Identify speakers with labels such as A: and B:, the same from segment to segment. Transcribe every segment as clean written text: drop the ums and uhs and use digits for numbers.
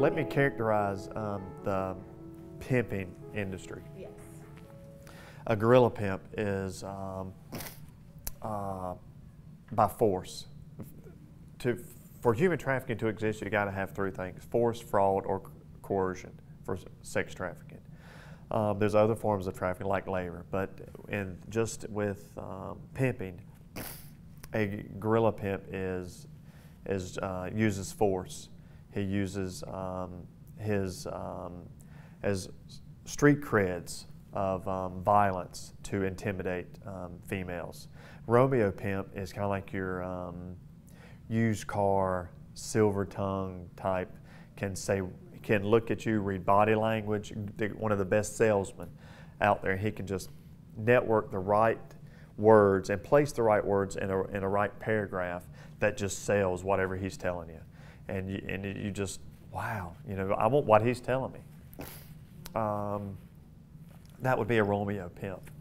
A: let me characterize the pimping industry.
B: Yes.
A: A guerrilla pimp is by force. For human trafficking to exist, you got to have three things: force, fraud, or coercion for sex trafficking. There's other forms of trafficking like labor, but just with pimping, a guerrilla pimp uses force. He uses his as street creds of violence to intimidate females. Romeo pimp is kind of like your used car, silver tongue type. Can look at you, read body language. One of the best salesmen out there. He can just network the right words and place the right words in a right paragraph that just sells whatever he's telling you, and you just, wow, I want what he's telling me. That would be a Romeo pimp.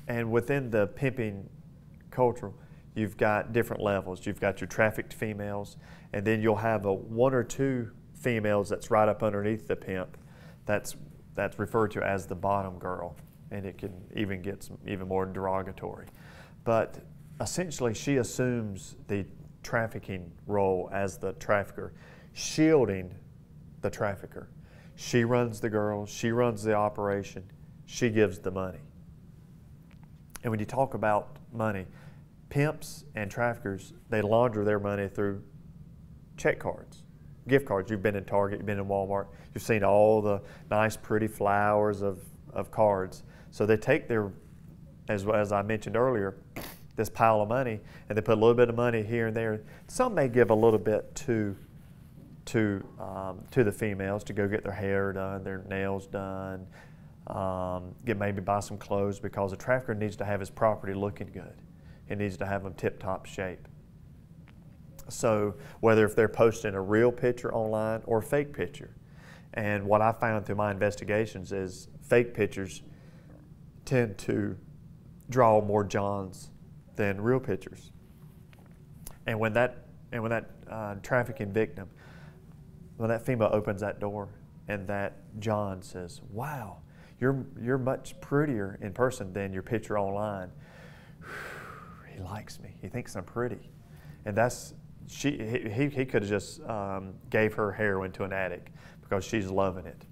A: And within the pimping culture, you've got different levels. You've got your trafficked females, and then you'll have one or two females that's right up underneath the pimp that's referred to as the bottom girl, and it can even get even more derogatory. But essentially, she assumes the trafficking role as the trafficker, shielding the trafficker. She runs the girls, she runs the operation, she gives the money. And when you talk about money, pimps and traffickers, they launder their money through check cards, gift cards. You've been in Target, you've been in Walmart, you've seen all the nice pretty flowers of cards. So they take their, as I mentioned earlier, this pile of money, and they put a little bit of money here and there. Some may give a little bit to the females to go get their hair done, their nails done, maybe buy some clothes, because a trafficker needs to have his property looking good. He needs to have them tip-top shape. So whether if they're posting a real picture online or a fake picture, and what I found through my investigations is fake pictures tend to draw more Johns than real pictures. And when that trafficking victim, when that female opens that door and that John says, "Wow, you're much prettier in person than your picture online," he likes me. He thinks I'm pretty, and he could have just gave her heroin to an addict because she's loving it,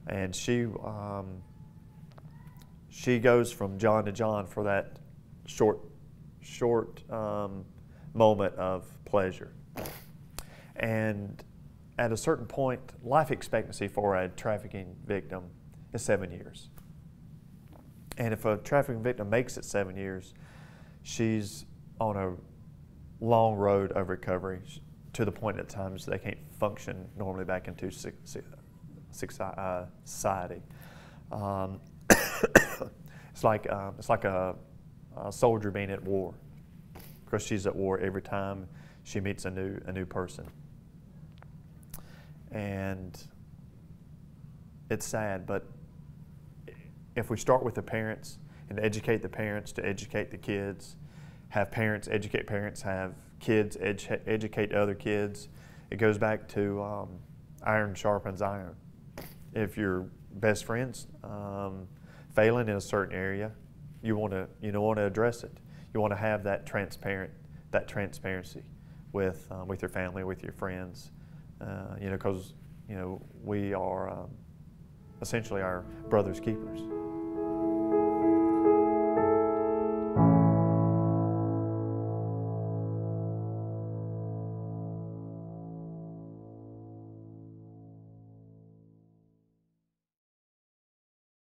A: and she goes from John to John for that short moment of pleasure. And at a certain point, life expectancy for a trafficking victim is 7 years. And if a trafficking victim makes it 7 years, she's on a long road of recovery to the point at times they can't function normally back into society. It's like a soldier being at war, because she's at war every time she meets a new person. And it's sad, but if we start with the parents and educate the parents to educate the kids, have parents educate parents, have kids educate other kids, it goes back to iron sharpens iron. If your best friend's failing in a certain area, you want to address it. You want to have that transparency with your family, with your friends, because we are essentially our brother's keepers.